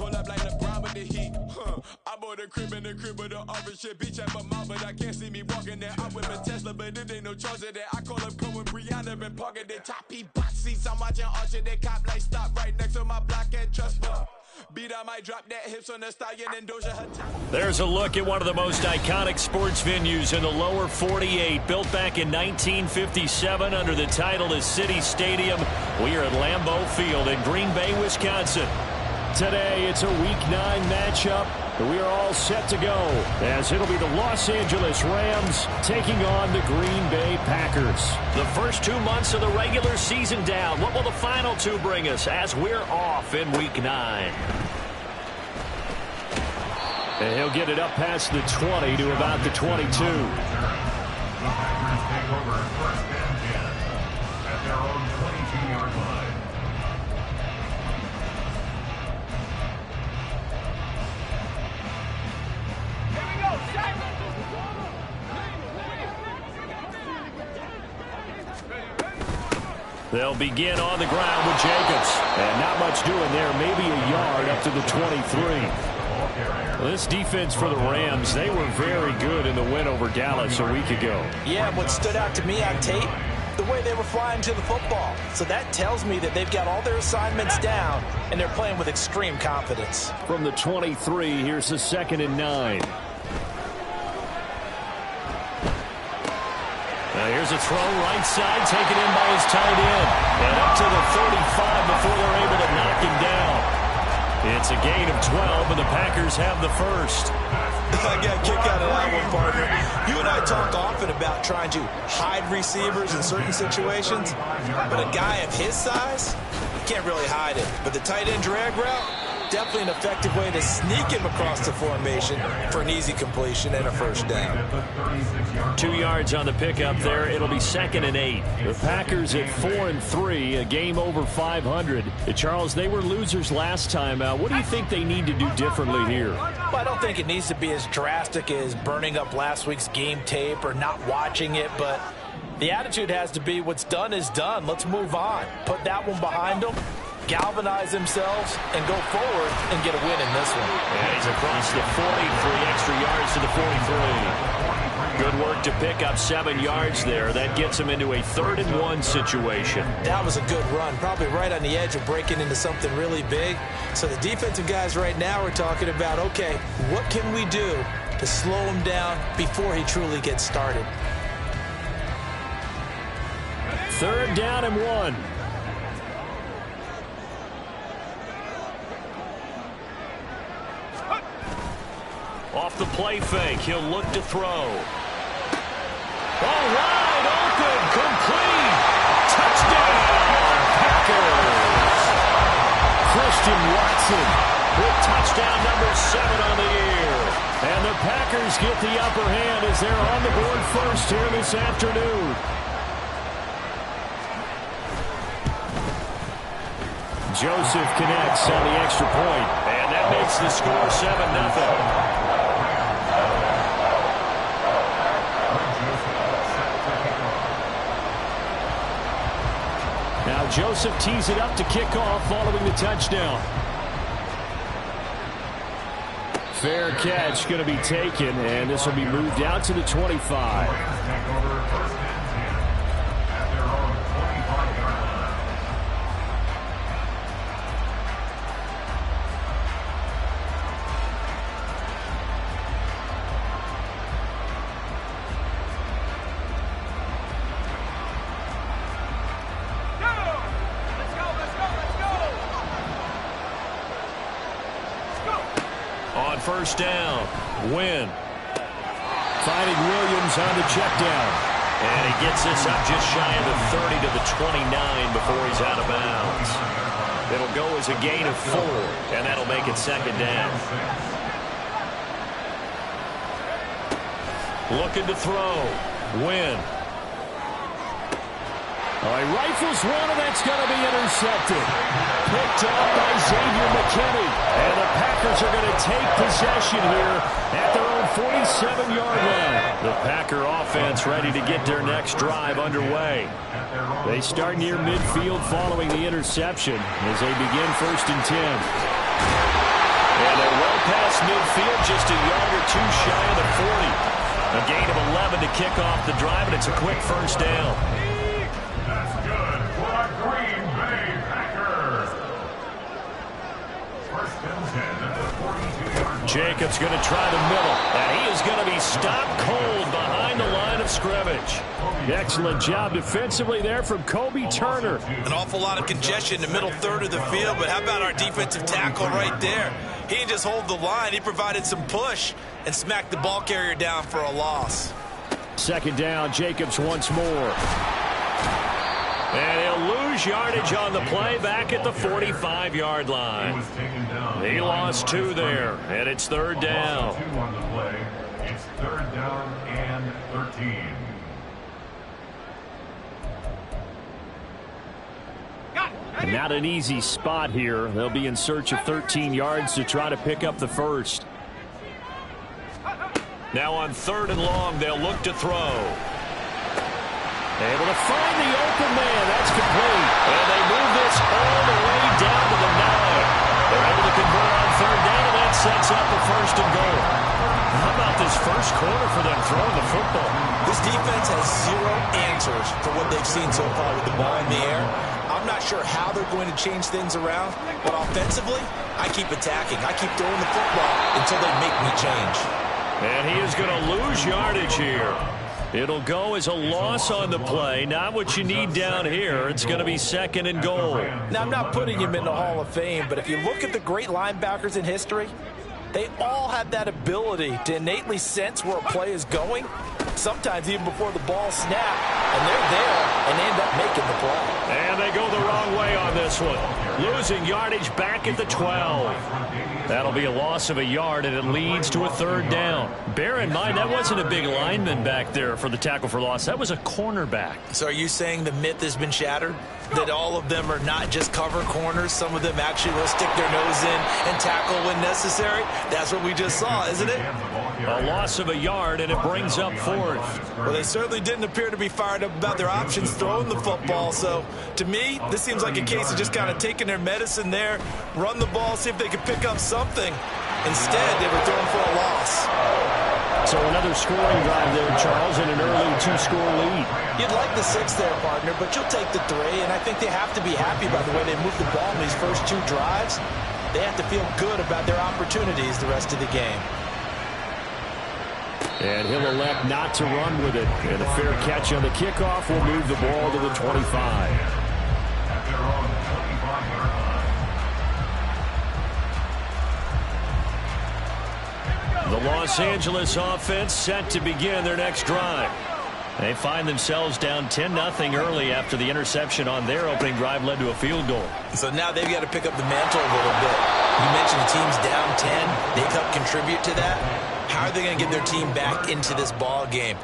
Pull up like LeBron with the heat. I bought a crib in the crib with the orange shit. Beach at my mouth, but I can't see me walking there. I'm with a Tesla, but it ain't no charge of that. I call up Cohen, Brianna, and parking the top P box seats. I'm watching Archer, they cop like stop right next to my block and trust me. Beat, I might drop that hips on the stallion and Doja her top. There's a look at one of the most iconic sports venues in the lower 48. Built back in 1957 under the title of City Stadium. We are at Lambeau Field in Green Bay, Wisconsin. Today, it's a Week 9 matchup. We are all set to go, as it'll be the Los Angeles Rams taking on the Green Bay Packers. The first 2 months of the regular season down. What will the final 2 bring us as we're off in Week 9? And he'll get it up past the 20 to about the 22. The Packers take over first and 10 at their own 22-yard line. They'll begin on the ground with Jacobs. And not much doing there, maybe a yard up to the 23. This defense for the Rams, they were very good in the win over Dallas a week ago. Yeah, what stood out to me on tape, the way they were flying to the football. So that tells me that they've got all their assignments down, and they're playing with extreme confidence. From the 23, here's the 2nd and 9. Here's a throw right side, taken in by his tight end. And up to the 35 before they're able to knock him down. It's a gain of 12, and the Packers have the first. I got a kick out of that one, partner. You and I talk often about trying to hide receivers in certain situations, but a guy of his size, you can't really hide it. But the tight end drag route, definitely an effective way to sneak him across the formation for an easy completion and a first down. 2 yards on the pickup there. It'll be 2nd and 8. The Packers at 4-3, a game over 500. Charles, they were losers last time out. What do you think they need to do differently here? Well, I don't think it needs to be as drastic as burning up last week's game tape or not watching it, but the attitude has to be what's done is done. Let's move on. Put that one behind them. Galvanize themselves and go forward and get a win in this one. And he's across the 40, 3 extra yards to the 43. Good work to pick up 7 yards there. That gets him into a 3rd and 1 situation. That was a good run, probably right on the edge of breaking into something really big. So the defensive guys right now are talking about, okay, what can we do to slow him down before he truly gets started? 3rd down and 1. Off the play fake, he'll look to throw. All wide open, complete. Touchdown, Packers. Christian Watson with touchdown number 7 on the year. And the Packers get the upper hand as they're on the board first here this afternoon. Joseph connects on the extra point, and that makes the score 7-0. Now Joseph tees it up to kick off following the touchdown. Fair catch going to be taken, and this will be moved out to the 25. First down, Wynn. Finding Williams on the check down. And he gets this up just shy of the 30 to the 29 before he's out of bounds. It'll go as a gain of 4, and that'll make it 2nd down. Looking to throw, Wynn. Oh, he rifles one, and that's going to be intercepted. Picked off by Xavier McKinney. And the Packers are going to take possession here at their own 47-yard line. The Packer offense ready to get their next drive underway. They start near midfield following the interception as they begin 1st and 10. And they're well past midfield, just a yard or two shy of the 40. A gain of 11 to kick off the drive, and it's a quick first down. That's good for our Green Bay Packers. First and 10 at the 42-yard line. Jacobs going to try the middle, and he is going to be stopped cold behind the line of scrimmage. Excellent job defensively there from Kobe Turner. An awful lot of congestion in the middle third of the field, but how about our defensive tackle right there? He didn't just hold the line, he provided some push and smacked the ball carrier down for a loss. Second down, Jacobs once more. And he'll lose yardage on the play back at the 45-yard line. He lost 2 there, and it's third down. 2 on the play. It's third down and 13. Not an easy spot here. They'll be in search of 13 yards to try to pick up the first. Now on third and long, they'll look to throw. Able to find the open man. That's complete. And they move this all the way down to the 9. They're able to convert on third down, and that sets up the first and goal. How about this first quarter for them throwing the football? This defense has 0 answers for what they've seen so far with the ball in the air. I'm not sure how they're going to change things around, but offensively, I keep attacking. I keep throwing the football until they make me change. And he is going to lose yardage here. It'll go as a loss on the play. Not what you need down here. It's going to be second and goal. Now, I'm not putting him in the Hall of Fame, but if you look at the great linebackers in history, they all have that ability to innately sense where a play is going, sometimes even before the ball snaps, and they're there and end up making the play. And they go the wrong way on this one. Losing yardage back at the 12. That'll be a loss of a yard, and it leads to a third down. Bear in mind, that wasn't a big lineman back there for the tackle for loss. That was a cornerback. So are you saying the myth has been shattered? That all of them are not just cover corners? Some of them actually will stick their nose in and tackle when necessary? That's what we just saw, isn't it? A loss of a yard, and it brings up fourth. Well, they certainly didn't appear to be fired up about their options throwing the football. So, to me, this seems like a case of just kind of taking their medicine there, run the ball, see if they can pick up something. Instead, they were throwing for a loss. So another scoring drive there, Charles, and an early 2-score lead. You'd like the 6 there, partner, but you'll take the 3, and I think they have to be happy about the way they moved the ball in these first 2 drives. They have to feel good about their opportunities the rest of the game. And he'll elect not to run with it. And a fair catch on the kickoff will move the ball to the 25. The Los Angeles offense set to begin their next drive. They find themselves down 10-0 early after the interception on their opening drive led to a field goal. So now they've got to pick up the mantle a little bit. You mentioned the team's down 10. They've helped contribute to that. How are they going to get their team back into this ball game?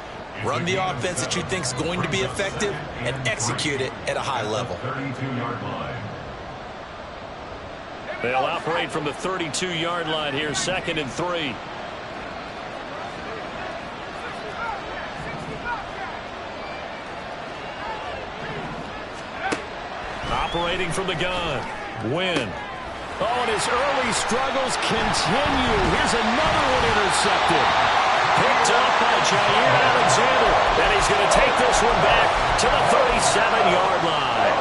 Run the offense that you think is going to be effective and execute it at a high level. 32-yard line. They'll operate from the 32-yard line here, second and 3. Operating from the gun. Win. Oh, and his early struggles continue. Here's another one intercepted. Picked up by Jair Alexander. And he's going to take this one back to the 37-yard line.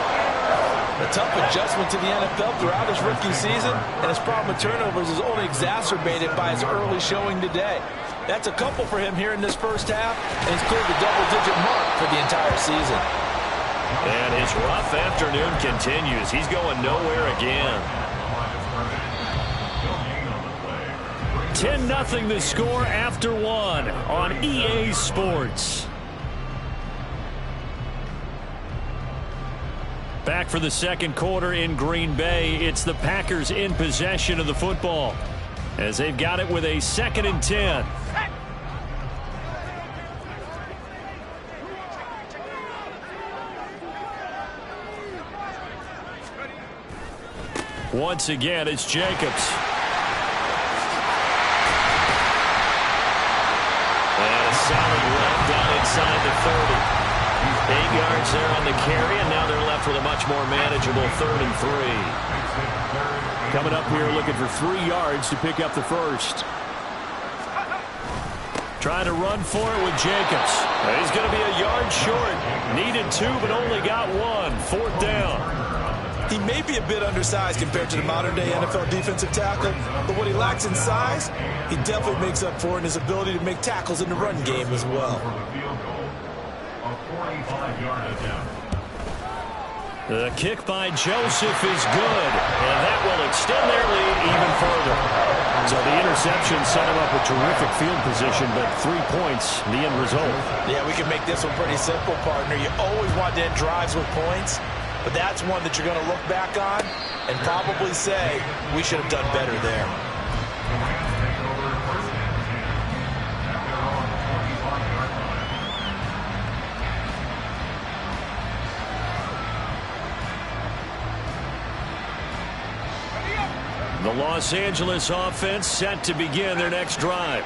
A tough adjustment to the NFL throughout his rookie season, and his problem with turnovers is only exacerbated by his early showing today. That's a couple for him here in this first half, and he's cleared the double-digit mark for the entire season. And his rough afternoon continues. He's going nowhere again. 10-0 the score after 1 on EA Sports. Back for the second quarter in Green Bay. It's the Packers in possession of the football as they've got it with a 2nd and 10. Once again, it's Jacobs. And a solid run down inside the 30. 8 yards there on the carry, and now they're left with a much more manageable 3rd and 3. Coming up here looking for 3 yards to pick up the first. Trying to run for it with Jacobs. He's going to be a yard short. Needed 2, but only got 1. 4th down. He may be a bit undersized compared to the modern-day NFL defensive tackle, but what he lacks in size, he definitely makes up for in his ability to make tackles in the run game as well. The kick by Joseph is good, and that will extend their lead even further. So the interception set him up a terrific field position, but 3 points, the end result. Yeah, we can make this one pretty simple, partner. You always want to end drives with points, but that's one that you're going to look back on and probably say, we should have done better there. The Los Angeles offense set to begin their next drive.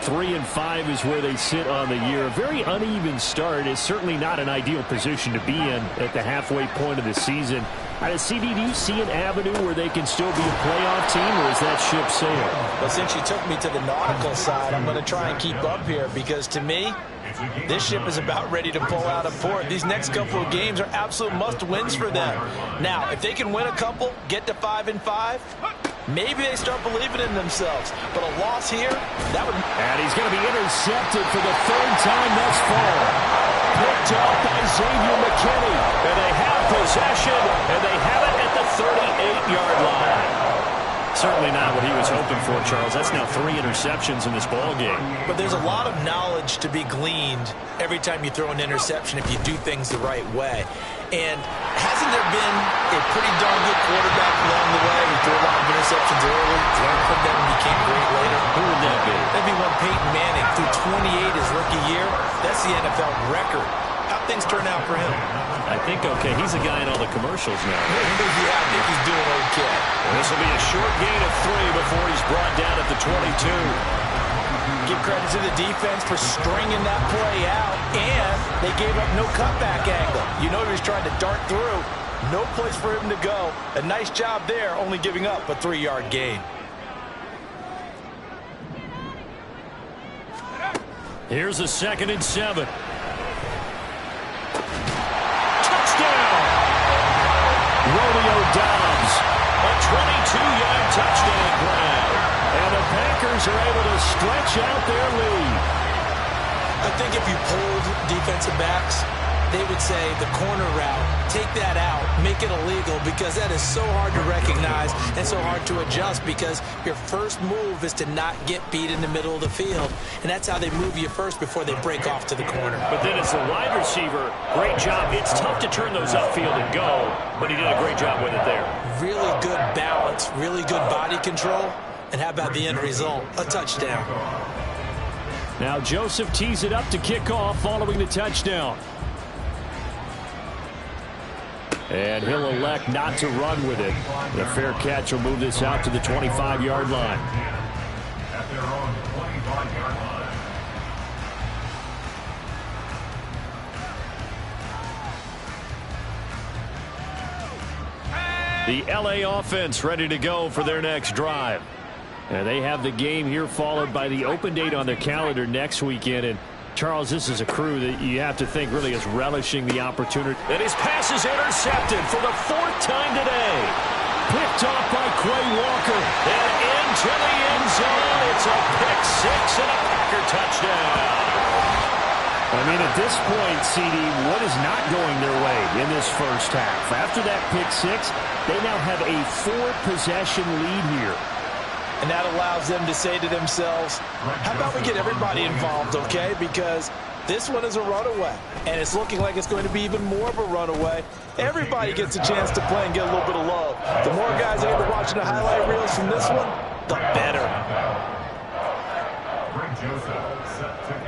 3-5 is where they sit on the year. A very uneven start is certainly not an ideal position to be in at the halfway point of the season. CD, do you see an avenue where they can still be a playoff team, or is that ship sailed? Well, since you took me to the nautical side, I'm going to try and keep up here because, to me, this ship is about ready to pull out of port. These next couple of games are absolute must-wins for them. Now, if they can win a couple, get to 5-5, maybe they start believing in themselves. But a loss here, that would... And he's going to be intercepted for the 3rd time thus far. Picked up by Xavier McKinney. And they have possession, and they have it at the 38-yard line. Certainly not what he was hoping for, Charles. That's now 3 interceptions in this ball game. But there's a lot of knowledge to be gleaned every time you throw an interception if you do things the right way. And hasn't there been a pretty darn good quarterback along the way who threw a lot of interceptions early, learned from them, and became great later? Who would that be? That'd be one Peyton Manning threw 28 his rookie year. That's the NFL record. How'd things turn out for him? I think okay. He's a guy in all the commercials now. Yeah, I think he's doing okay. This will be a short gain of 3 before he's brought down at the 22. Give credit to the defense for stringing that play out, and they gave up no cutback angle. You know he was trying to dart through. No place for him to go. A nice job there, only giving up a 3-yard gain. Here's a 2nd and 7. Touchdown! Romeo Doubs, a 22-yard touchdown grab. And the Packers are able to stretch out their lead. I think if you polled defensive backs, they would say the corner route, take that out, make it illegal, because that is so hard to recognize and so hard to adjust, because your first move is to not get beat in the middle of the field, and that's how they move you first before they break off to the corner. But then as a wide receiver, great job. It's tough to turn those upfield and go, but he did a great job with it there. Really good balance, really good body control, and how about the end result? A touchdown. Now Joseph tees it up to kick off following the touchdown. And he'll elect not to run with it. The fair catch will move this out to the 25-yard line. At their own 25-yard line. The LA offense ready to go for their next drive. And they have the game here followed by the open date on their calendar next weekend. And Charles, this is a crew that you have to think really is relishing the opportunity. And his pass is intercepted for the 4th time today. Picked off by Quay Walker. And into the end zone. It's a pick 6 and a Packer touchdown. I mean, at this point, CD, what is not going their way in this first half? After that pick 6, they now have a 4-possession lead here. And that allows them to say to themselves, how about we get everybody involved, okay? Because this one is a runaway, and it's looking like it's going to be even more of a runaway. Everybody gets a chance to play and get a little bit of love. The more guys that get to watching the highlight reels from this one, the better.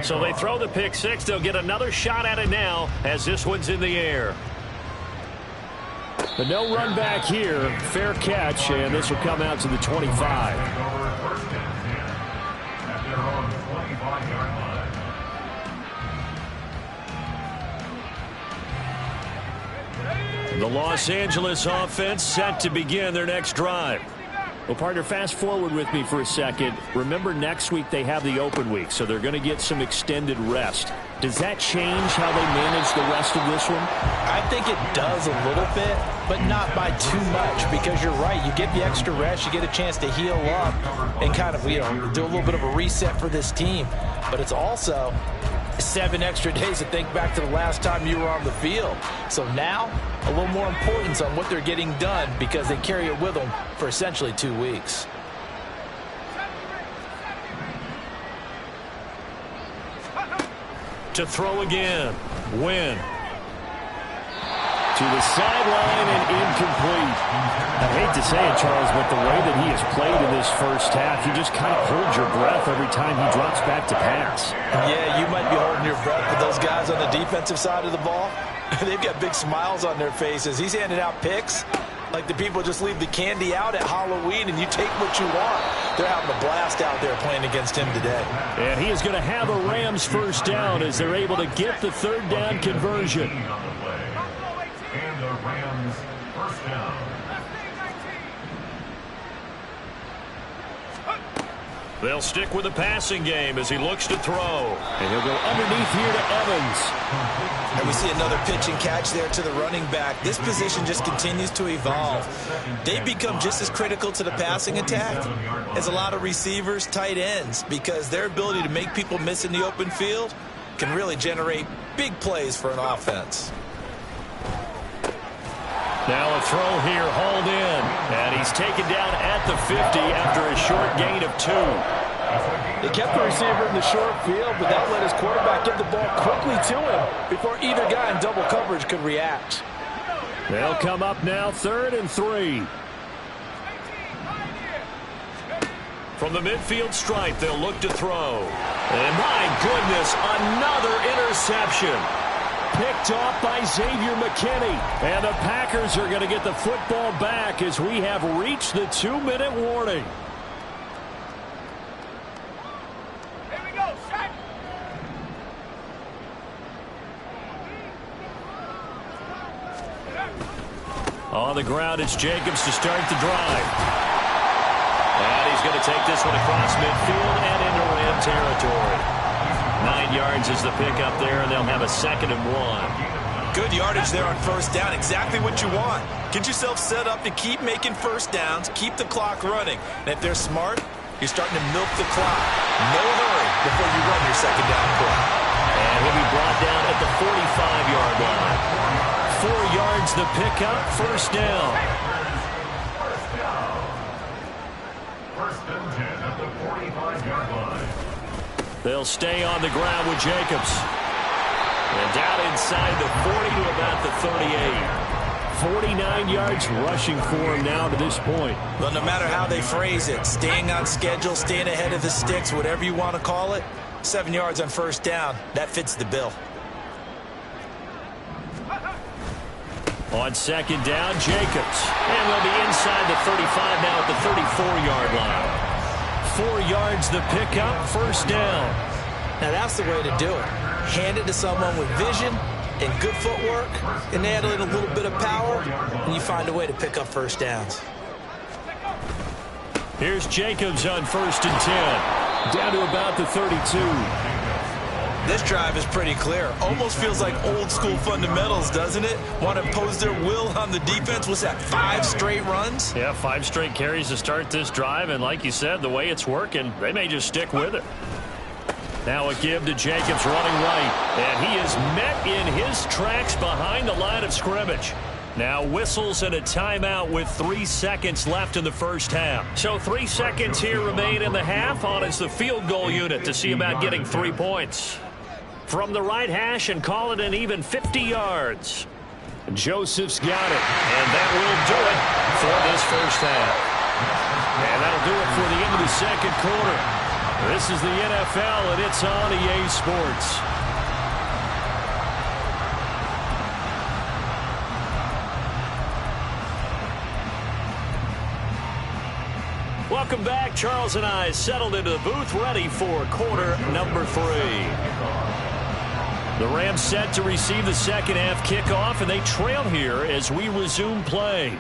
So they throw the pick 6. They'll get another shot at it now as this one's in the air. But no run back here. Fair catch, and this will come out to the 25. The Los Angeles offense set to begin their next drive. Well, partner, fast forward with me for a second. Remember, next week they have the open week, so they're going to get some extended rest. Does that change how they manage the rest of this one? I think it does a little bit, but not by too much, because you're right. You get the extra rest, you get a chance to heal up and kind of, do a little bit of a reset for this team. But it's also 7 extra days to think back to the last time you were on the field. So now, a little more importance on what they're getting done because they carry it with them for essentially 2 weeks. To throw again. Win. To the sideline and incomplete. I hate to say it, Charles, but the way that he has played in this first half, you just kind of hold your breath every time he drops back to pass. Yeah, you might be holding your breath, but those guys on the defensive side of the ball, they've got big smiles on their faces. He's handing out picks like the people just leave the candy out at Halloween and you take what you want. They're having a blast out there playing against him today. And he is going to have a Rams first down as they're able to get the third down conversion. And the Rams first down. They'll stick with the passing game as he looks to throw. And he'll go underneath here to Evans. And we see another pitch and catch there to the running back. This position just continues to evolve. They become just as critical to the passing attack as a lot of receivers, tight ends, because their ability to make people miss in the open field can really generate big plays for an offense. Now a throw here, hauled in. And he's taken down at the 50 after a short gain of 2. They kept the receiver in the short field, but that let his quarterback get the ball quickly to him before either guy in double coverage could react. They'll come up now, 3rd and 3. From the midfield stripe, they'll look to throw. And my goodness, another interception. Picked off by Xavier McKinney. And the Packers are going to get the football back as we have reached the 2-minute warning. Here we go, shot. On the ground, it's Jacobs to start the drive. And he's going to take this one across midfield and into Ram territory. 9 yards is the pickup there, and they'll have a 2nd and 1. Good yardage there on first down. Exactly what you want. Get yourself set up to keep making first downs, keep the clock running. And if they're smart, you're starting to milk the clock. No hurry before you run your 2nd down play. And he'll be brought down at the 45-yard line. 4 yards the pickup, first down. First and 10 at the 45-yard line. They'll stay on the ground with Jacobs. And down inside the 40 to about the 38. 49 yards rushing for him now to this point. Well, no matter how they phrase it, staying on schedule, staying ahead of the sticks, whatever you want to call it, 7 yards on first down, that fits the bill. On 2nd down, Jacobs. And they'll be inside the 35 now at the 34-yard line. 4 yards the pickup, first down. Now that's the way to do it. Hand it to someone with vision and good footwork, and add in a little bit of power, and you find a way to pick up first downs. Here's Jacobs on 1st and 10. Down to about the 32. This drive is pretty clear. Almost feels like old school fundamentals, doesn't it? Want to impose their will on the defense. What's that, 5 straight runs? Yeah, 5 straight carries to start this drive, and like you said, the way it's working, they may just stick with it. Now a give to Jacobs running right, and he is met in his tracks behind the line of scrimmage. Now whistles and a timeout with 3 seconds left in the first half. So 3 seconds here remain in the half on as the field goal unit to see about getting 3 points. From the right hash and call it an even 50 yards. Joseph's got it, and that will do it for this first half. And that'll do it for the end of the second quarter. This is the NFL, and it's on EA Sports. Welcome back. Charles and I settled into the booth ready for quarter number 3. The Rams set to receive the second half kickoff, and they trail here as we resume play.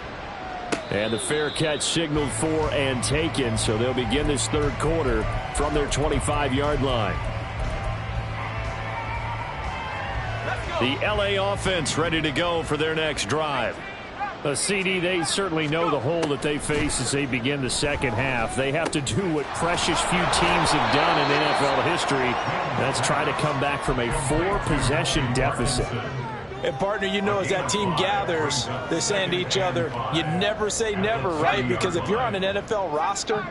And the fair catch signaled for and taken, so they'll begin this third quarter from their 25-yard line. The LA offense ready to go for their next drive. CD, they certainly know the hole that they face as they begin the second half. They have to do what precious few teams have done in NFL history. That's try to come back from a 4-possession deficit. And, partner, you know, as that team gathers, they're saying to each other, you never say never, right? Because if you're on an NFL roster,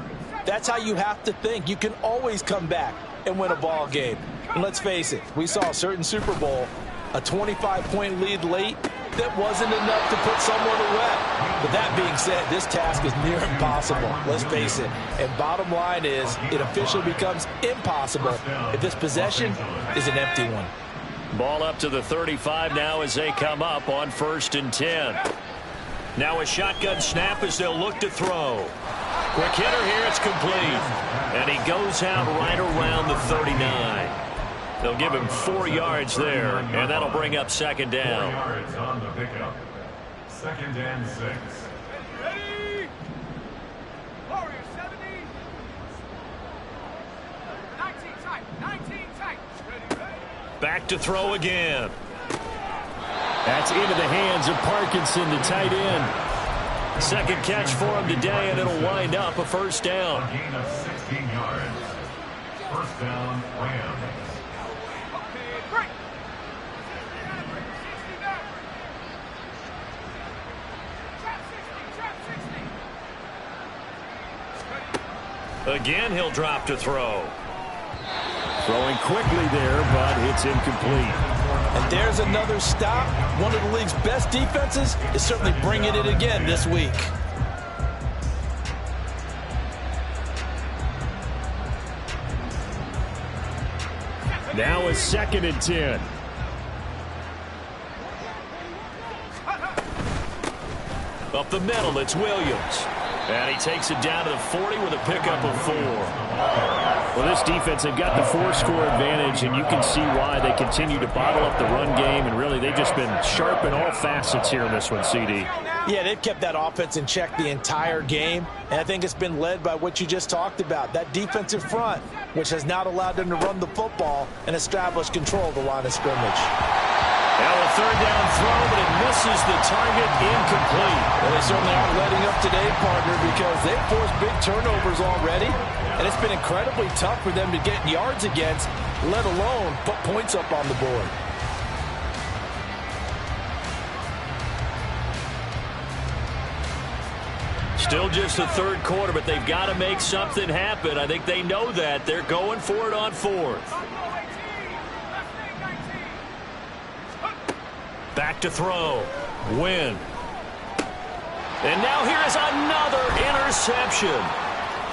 that's how you have to think. You can always come back and win a ball game. And let's face it, we saw a certain Super Bowl, a 25-point lead late, that wasn't enough to put someone away. But that being said, this task is near impossible. Let's face it. And bottom line is, it officially becomes impossible if this possession is an empty one. Ball up to the 35 now as they come up on 1st and 10. Now a shotgun snap as they'll look to throw. Quick hitter here, it's complete. And he goes out right around the 39. They'll give him 4 yards there, and that'll bring up second down. 4 yards on the pickup. 2nd and 6. Ready? Warrior 70. 19 tight. 19 tight. Ready, ready. Back to throw again. That's into the hands of Parkinson, the tight end. Second catch for him today, and it'll wind up a first down. A gain of 16 yards. First down, Rams. Again, he'll drop to throw. Throwing quickly there, but it's incomplete. And there's another stop. One of the league's best defenses is certainly bringing it again this week. Now a 2nd and 10. Up the middle, it's Williams. And he takes it down to the 40 with a pickup of 4. Well, this defense, they've got the 4-score advantage, and you can see why they continue to bottle up the run game, and really they've just been sharp in all facets here in this one, CD. Yeah, they've kept that offense in check the entire game, and I think it's been led by what you just talked about, that defensive front, which has not allowed them to run the football and establish control of the line of scrimmage. Now a 3rd down throw, but it misses the target, incomplete. Well, they certainly aren't letting up today, partner, because they've forced big turnovers already, and it's been incredibly tough for them to get yards against, let alone put points up on the board. Still just the 3rd quarter, but they've got to make something happen. I think they know that. They're going for it on 4th. Back to throw. Win. And now here is another interception.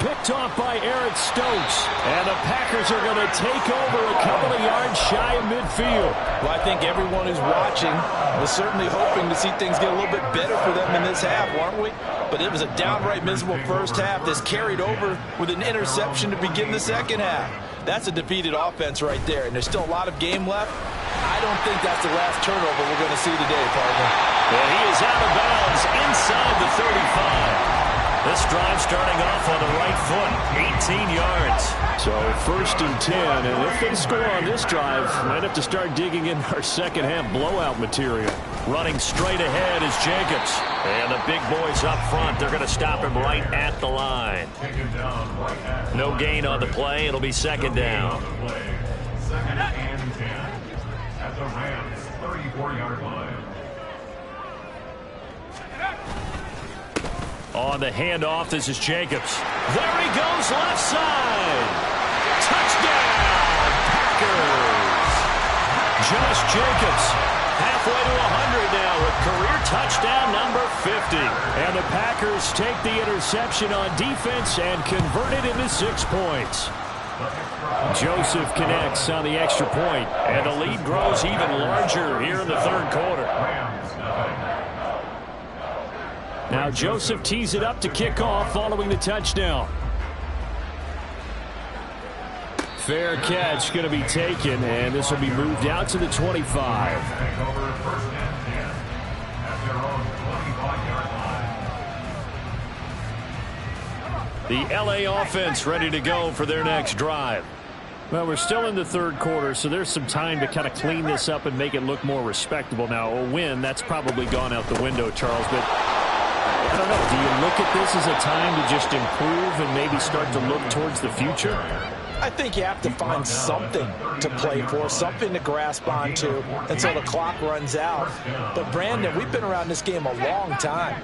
Picked off by Eric Stokes. And the Packers are going to take over a couple of yards shy of midfield. Well, I think everyone who's watching was certainly hoping to see things get a little bit better for them in this half, weren't we? But it was a downright miserable first half that's carried over with an interception to begin the second half. That's a defeated offense right there, and there's still a lot of game left. I don't think that's the last turnover we're going to see today, partner. And he is out of bounds inside the 35. This drive starting off on the right foot, 18 yards. So 1st and 10, and if they score on this drive, might have to start digging in our second half blowout material. Running straight ahead is Jacobs. And the big boys up front, they're going to stop him right at the line. No gain on the play, it'll be second down. 2nd and 10 at the Rams' 34-yard line. On the handoff, this is Jacobs. There he goes, left side. Touchdown, Packers. Josh Jacobs, halfway to 100 now with career touchdown number 50. And the Packers take the interception on defense and convert it into 6 points. Joseph connects on the extra point, and the lead grows even larger here in the 3rd quarter. Now Joseph tees it up to kick off following the touchdown. Fair catch going to be taken, and this will be moved out to the 25. Take over first and 10 at their own 25-yard line. The LA offense ready to go for their next drive. Well, we're still in the third quarter, so there's some time to kind of clean this up and make it look more respectable. Now, a win, that's probably gone out the window, Charles, but I don't know. Do you look at this as a time to just improve and maybe start to look towards the future? I think you have to find something to play for, something to grasp onto until the clock runs out. But, Brandon, we've been around this game a long time.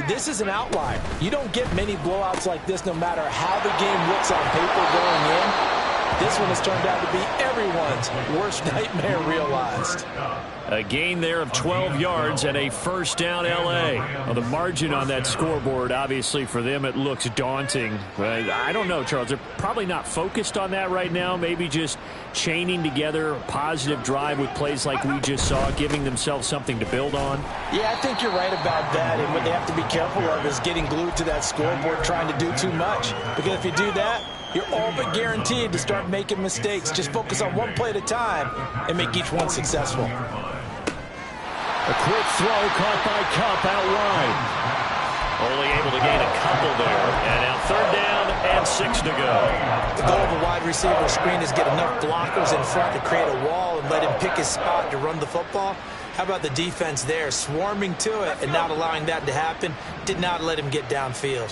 This is an outlier. You don't get many blowouts like this no matter how the game looks on paper going in. This one has turned out to be everyone's worst nightmare realized. A gain there of 12 yards and a first down L.A. Well, the margin on that scoreboard, obviously, for them, it looks daunting. But I don't know, Charles. They're probably not focused on that right now. Maybe just chaining together a positive drive with plays like we just saw, giving themselves something to build on. Yeah, I think you're right about that. And what they have to be careful of is getting glued to that scoreboard, trying to do too much. Because if you do that, you're all but guaranteed to start making mistakes. Just focus on one play at a time and make each one successful. A quick throw caught by Kupp out wide. Only able to gain a couple there. And now third down and 6 to go. The goal of a wide receiver screen is get enough blockers in front to create a wall and let him pick his spot to run the football. How about the defense there, swarming to it and not allowing that to happen? Did not let him get downfield.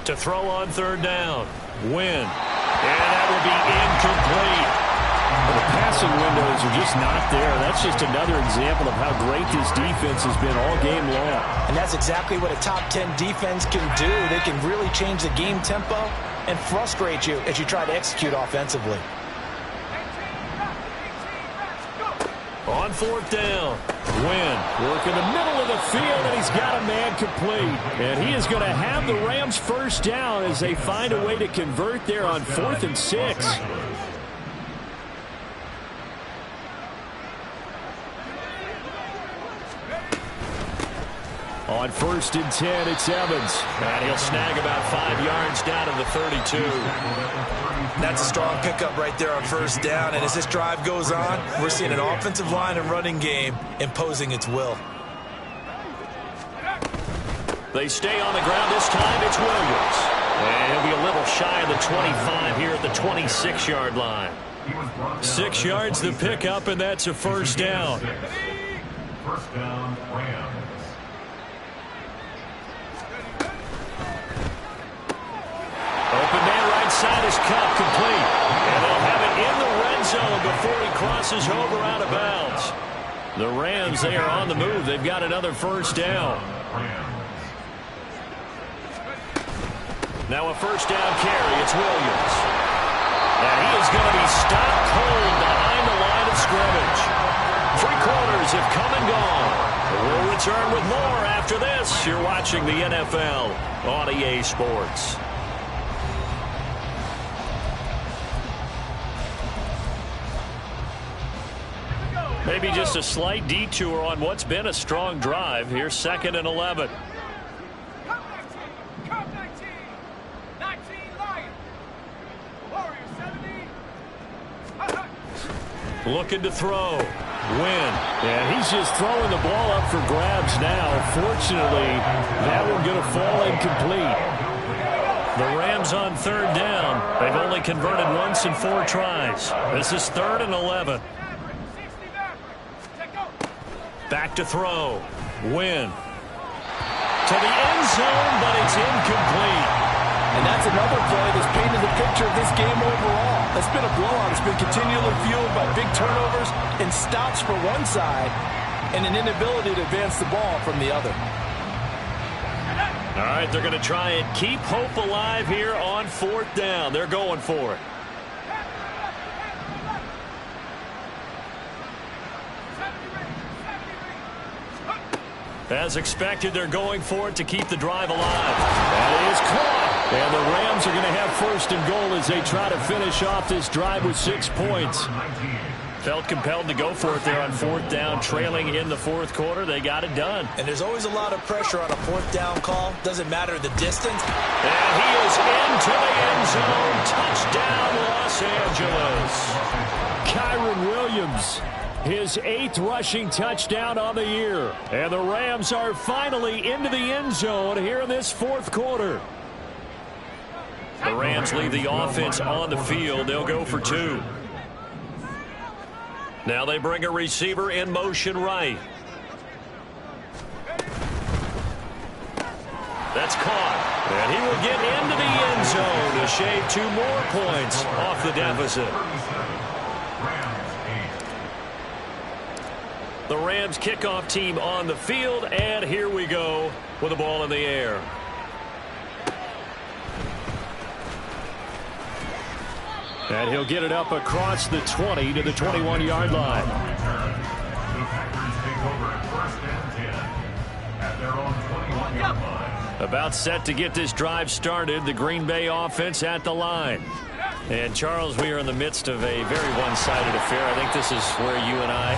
To throw on third down. Win. And that will be incomplete. Well, the passing windows are just not there. That's just another example of how great this defense has been all game long. And that's exactly what a top 10 defense can do. They can really change the game tempo and frustrate you as you try to execute offensively. On fourth down, Win. Work in the middle of the field, and he's got a man complete. And he is going to have the Rams first down as they find a way to convert there on 4th and 6. On 1st and 10, it's Evans. And he'll snag about 5 yards down to the 32. That's a strong pickup right there on first down. And as this drive goes on, we're seeing an offensive line and running game imposing its will. They stay on the ground this time. It's Williams. And he'll be a little shy of the 25 here at the 26-yard line. 6 yards the pickup, and that's a first down. First down, Rams. Open man right side is Kupp, complete. And they'll have it in the red zone before he crosses over out of bounds. The Rams, they are on the move. They've got another first down. Now a first down carry. It's Williams. And he is going to be stopped cold behind the line of scrimmage. 3 quarters have come and gone. We'll return with more after this. You're watching the NFL on EA Sports. Maybe just a slight detour on what's been a strong drive. Here's 2nd and 11. Looking to throw. Win. And he's just throwing the ball up for grabs now. Fortunately, that one going to fall incomplete. The Rams on 3rd down. They've only converted once in 4 tries. This is 3rd and 11. Back to throw. Win. To the end zone, but it's incomplete. And that's another play that's painted the picture of this game overall. It's been a blowout. It's been continually fueled by big turnovers and stops for one side and an inability to advance the ball from the other. All right, they're going to try and keep hope alive here on 4th down. They're going for it. As expected, they're going for it to keep the drive alive. That is caught. And the Rams are going to have 1st and goal as they try to finish off this drive with 6 points. Felt compelled to go for it there on 4th down, trailing in the 4th quarter. They got it done. And there's always a lot of pressure on a 4th down call. Doesn't matter the distance. And he is into the end zone. Touchdown, Los Angeles. Kyron Williams, his 8th rushing touchdown on the year. And the Rams are finally into the end zone here in this 4th quarter. The Rams leave the offense on the field. They'll go for 2. Now they bring a receiver in motion right. That's caught. And he will get into the end zone to shave 2 more points off the deficit. The Rams kickoff team on the field, and here we go with the ball in the air. And he'll get it up across the 20 to the 21-yard line. The Packers take over at 1st and 10 at their own 21-yard line. About set to get this drive started. The Green Bay offense at the line. And, Charles, we are in the midst of a very one-sided affair. I think this is where you and I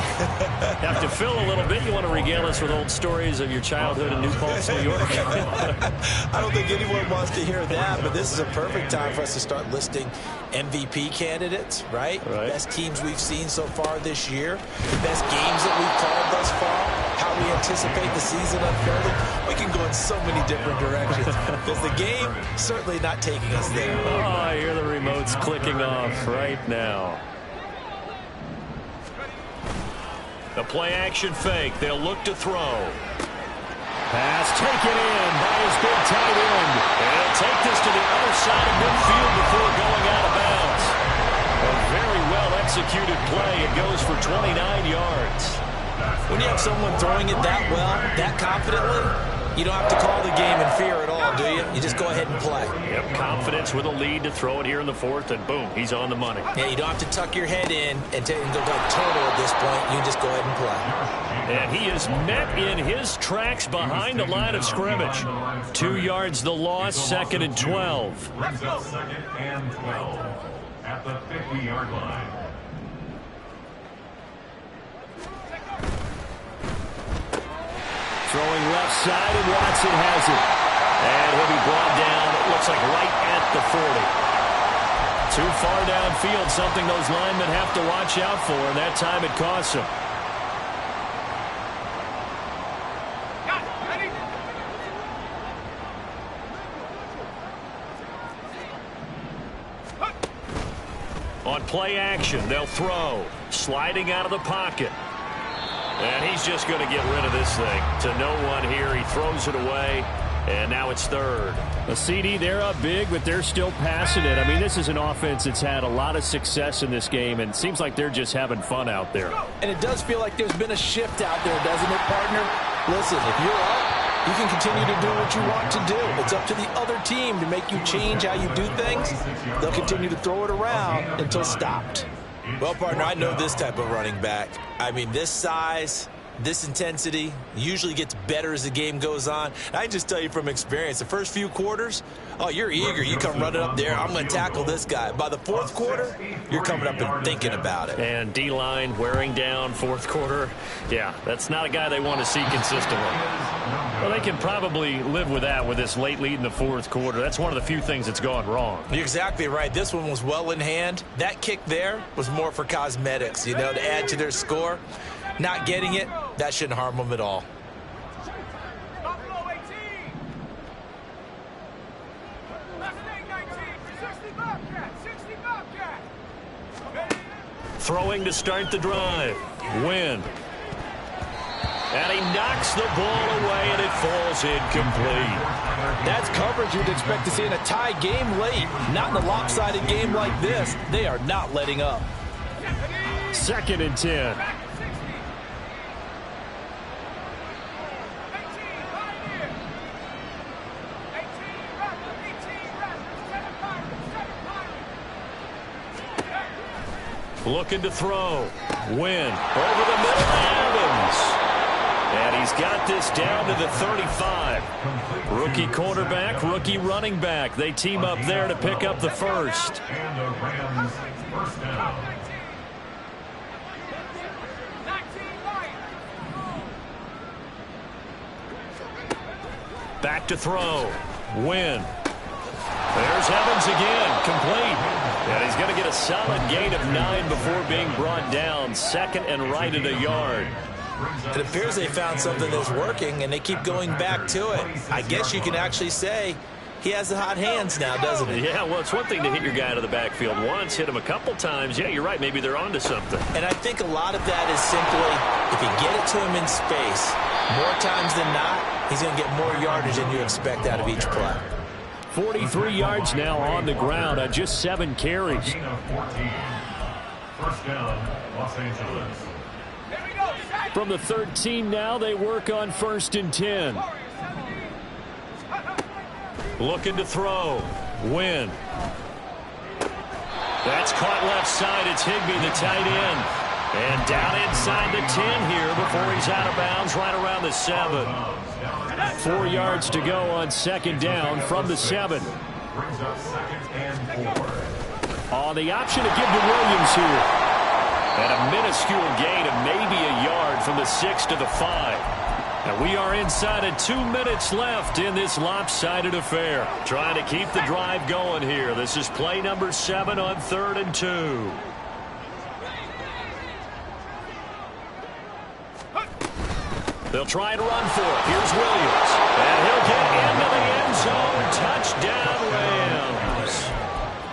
have to fill a little bit. You want to regale us with old stories of your childhood in New Paltz, New York? I don't think anyone wants to hear that, but this is a perfect time for us to start listing MVP candidates, right? The best teams we've seen so far this year, the best games that we've called thus far, how we anticipate the season unfolding. We can go in so many different directions because the game certainly not taking us there. Oh, I hear the remotes clicking off right now. The play-action fake. They'll look to throw. Pass taken in by his big tight end. And he'll take this to the other side of midfield before going out of bounds. A very well-executed play. It goes for 29 yards. When you have someone throwing it that well, that confidently, you don't have to call the game in fear at all, do you? You just go ahead and play. Yep, confidence with a lead to throw it here in the 4th, and boom, he's on the money. Yeah, you don't have to tuck your head in and go like total at this point. You just go ahead and play. And he is met in his tracks behind the line of scrimmage. 2 yards the loss, 2nd and 12. Brings up 2nd and 12 at the 50-yard line. Throwing left side, and Watson has it. And he'll be brought down, it looks like right at the 40. Too far downfield, something those linemen have to watch out for, and that time it costs them. On play action, they'll throw. Sliding out of the pocket. And he's just going to get rid of this thing to no one here. He throws it away, and now it's 3rd. The CD, they're up big, but they're still passing it. I mean, this is an offense that's had a lot of success in this game, and it seems like they're just having fun out there. And it does feel like there's been a shift out there, doesn't it, partner? Listen, if you're up, you can continue to do what you want to do. It's up to the other team to make you change how you do things. They'll continue to throw it around until stopped. Well, partner, I know this type of running back. I mean, this size, this intensity usually gets better as the game goes on. And I can just tell you from experience, the first few quarters, oh, you're eager. You come running up there. I'm going to tackle this guy. By the 4th quarter, you're coming up and thinking about it. And D-line wearing down 4th quarter. Yeah, that's not a guy they want to see consistently. Well, they can probably live with that with this late lead in the 4th quarter. That's one of the few things that's gone wrong. You're exactly right. This one was well in hand. That kick there was more for cosmetics, you know, to add to their score. Not getting it, that shouldn't harm them at all. Throwing to start the drive. Win. And he knocks the ball away, and it falls incomplete. That's coverage you'd expect to see in a tie game late. Not in a lopsided game like this. They are not letting up. 2nd and 10. Looking to throw. Win. Over the middle to Evans. And he's got this down to the 35. Rookie quarterback, rookie running back. They team up there to pick up the 1st. And the Rams first down. Back to throw. Win. There's Evans again, complete. And he's going to get a solid gain of 9 before being brought down. Second and right at a yard. It appears they found something that's working, and they keep going back to it. I guess you can actually say he has the hot hands now, doesn't he? Yeah, well, it's one thing to hit your guy out of the backfield once, hit him a couple times. Yeah, you're right. Maybe they're onto something. And I think a lot of that is simply if you get it to him in space, more times than not, he's going to get more yardage than you expect out of each play. 43 yards now on the ground on just 7 carries. First down, Los Angeles. From the 13 now, they work on 1st and 10. Looking to throw. Win. That's caught left side. It's Higbee, the tight end. And down inside the 10 here before he's out of bounds right around the 7. 4 yards to go on 2nd down from the 7. Brings up 2nd and 4. On the option to give to Williams here. And a minuscule gain of maybe a yard from the 6 to the 5. And we are inside of 2 minutes left in this lopsided affair. Trying to keep the drive going here. This is play number 7 on 3rd and 2. They'll try to run for it. Here's Williams. And he'll get into the end zone. Touchdown, Rams.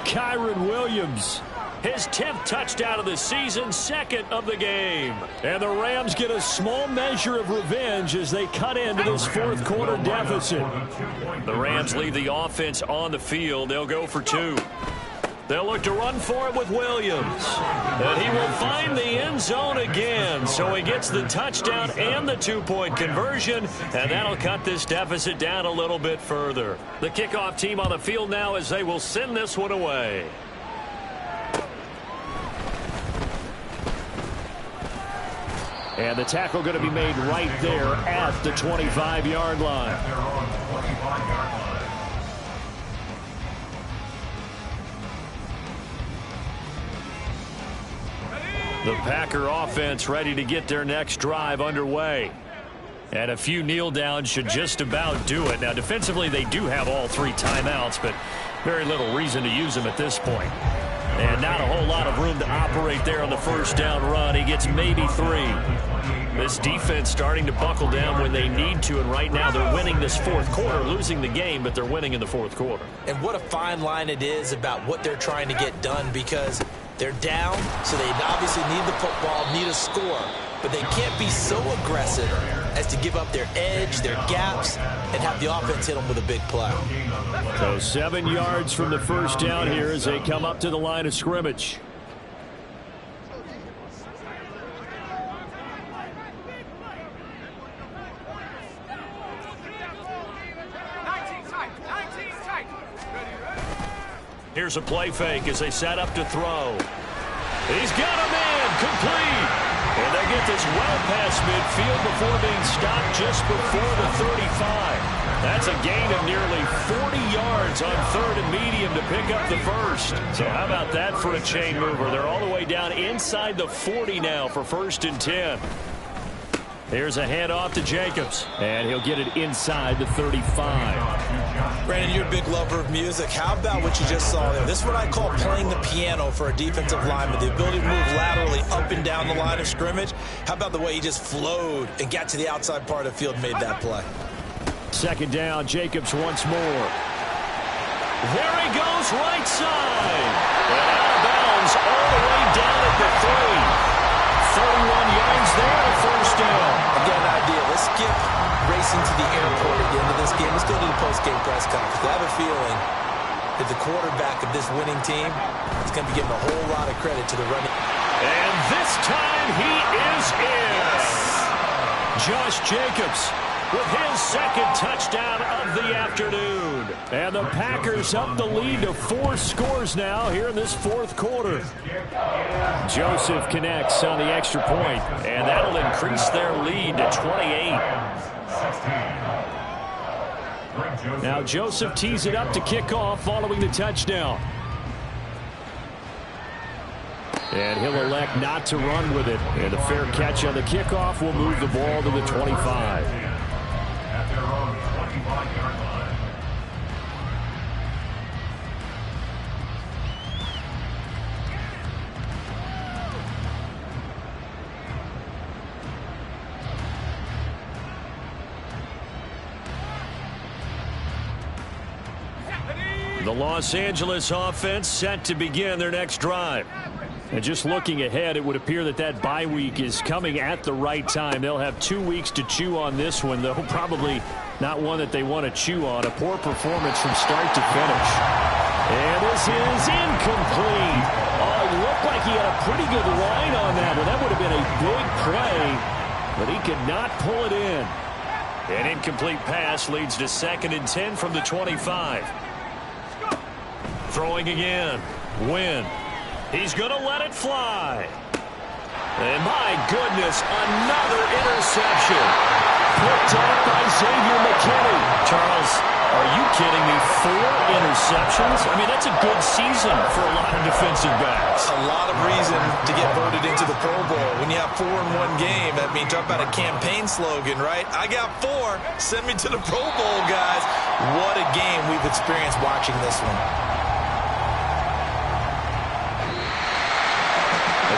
Kyron Williams. His 10th touchdown of the season, 2nd of the game. And the Rams get a small measure of revenge as they cut into this 4th quarter deficit. The Rams leave the offense on the field. They'll go for 2. They'll look to run for it with Williams. And he will find the end zone again. So he gets the touchdown and the 2-point conversion. And that'll cut this deficit down a little bit further. The kickoff team on the field now as they will send this one away. And the tackle going to be made right there at the 25-yard line. They're on the 25-yard line. The Packer offense ready to get their next drive underway. And a few kneel downs should just about do it. Now, defensively, they do have all 3 timeouts, but very little reason to use them at this point. And not a whole lot of room to operate there on the 1st down run. He gets maybe 3. This defense starting to buckle down when they need to, and right now they're winning this 4th quarter, losing the game, but they're winning in the 4th quarter. And what a fine line it is about what they're trying to get done, because they're down, so they obviously need the football, need a score, but they can't be so aggressive as to give up their edge, their gaps, and have the offense hit them with a big play. So 7 yards from the 1st down here as they come up to the line of scrimmage. Here's a play fake as they set up to throw. He's got a man complete. And they get this well past midfield before being stopped just before the 35. That's a gain of nearly 40 yards on 3rd and medium to pick up the 1st. So how about that for a chain mover? They're all the way down inside the 40 now for 1st and 10. Here's a handoff to Jacobs, and he'll get it inside the 35. Brandon, you're a big lover of music. How about what you just saw there? This is what I call playing the piano for a defensive lineman, the ability to move laterally up and down the line of scrimmage. How about the way he just flowed and got to the outside part of the field and made that play? 2nd down, Jacobs once more. There he goes, right side. And out of bounds all the way down at the 3. 31 yards there, 1st down. Again, an idea. Let's skip racing to the airport at the end of this game. Let's go to the post-game press conference. I have a feeling that the quarterback of this winning team is going to be getting a whole lot of credit to the running. And this time he is in. Josh Jacobs with his 2nd touchdown of the afternoon. And the Packers up the lead to 4 scores now here in this 4th quarter. Joseph connects on the extra point, and that'll increase their lead to 28. Now Joseph tees it up to kick off following the touchdown. And he'll elect not to run with it. And a fair catch on the kickoff will move the ball to the 25. At their own 25-yard The Los Angeles offense set to begin their next drive. And just looking ahead, it would appear that that bye week is coming at the right time. They'll have 2 weeks to chew on this one, though probably not one that they want to chew on. A poor performance from start to finish. And this is incomplete. Oh, it looked like he had a pretty good line on that one. That would have been a big play, but he could not pull it in. An incomplete pass leads to 2nd and 10 from the 25. Throwing again. Wynn. He's going to let it fly. And my goodness, another interception. Picked off by Xavier McKinney. Charles, are you kidding me? 4 interceptions? I mean, that's a good season for a lot of defensive backs. A lot of reason to get voted into the Pro Bowl. When you have 4 in one game, that means talk about a campaign slogan, right? I got 4. Send me to the Pro Bowl, guys. What a game we've experienced watching this one.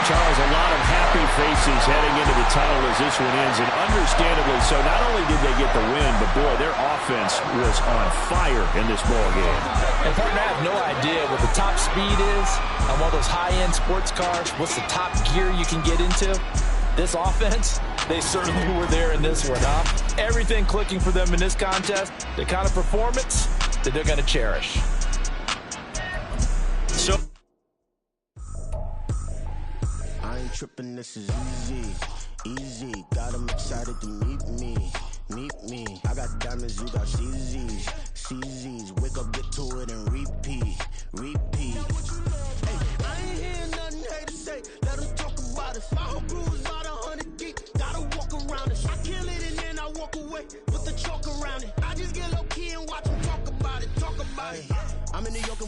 Charles, a lot of happy faces heading into the tunnel as this one ends, and understandably so. Not only did they get the win, but boy, their offense was on fire in this ball game. And partner, I have no idea what the top speed is on one of those high-end sports cars. What's the top gear you can get into? This offense, they certainly were there in this one, huh? Everything clicking for them in this contest, the kind of performance that they're going to cherish. So. Tripping, this is easy, got them excited to meet me. I got diamonds, you got CZs, wake up, get to it, and repeat. Hey, I ain't hearing nothing hate to say, let them talk about us. My whole crew is about 100 deep, gotta walk around it. I kill it and then I walk away with the chalk around it. I just get low key and watch them talk about it. I'm in New York.